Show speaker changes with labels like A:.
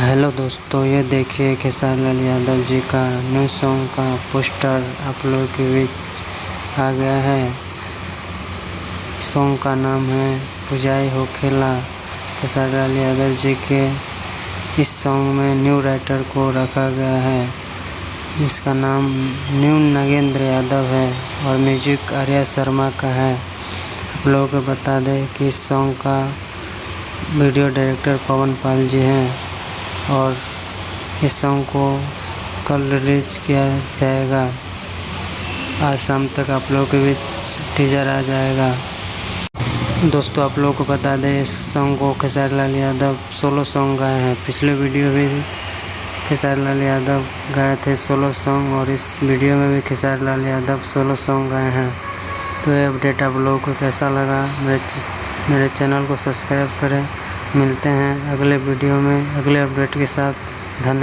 A: Hello दोस्तों, ये देखिए खेसारी लाल यादव जी का न्यू सॉन्ग का पोस्टर आप लोगों के बीच आ गया है। सॉन्ग का नाम है पुजाई हो खेला। खेसारी लाल यादव जी के इस सॉन्ग में न्यू राइटर को रखा गया है। इसका नाम न्यू नागेंद्र यादव है और म्यूजिक आर्या शर्मा का है। आप लोगों को बता दें कि इस सॉन्ग का वीडियो डायरेक्टर पवन पाल जी हैं और इस सॉन्ग को कल रिलीज किया जाएगा। आज शाम तक आप लोगों के बीच टीजर आ जाएगा। दोस्तों, आप लोगों को बता दें इस सॉन्ग को खेसारी लाल यादव सोलो सॉन्ग गाए हैं। पिछले वीडियो भी खेसारी लाल यादव गाए थे सोलो सॉन्ग और इस वीडियो में भी खेसारी लाल यादव सोलो सॉन्ग गाए हैं। तो ये अपडेट आप लोगों को कैसा लगा मेरे चैनल को सब्सक्राइब करें। मिलते हैं अगले वीडियो में अगले अपडेट के साथ। धन्यवाद।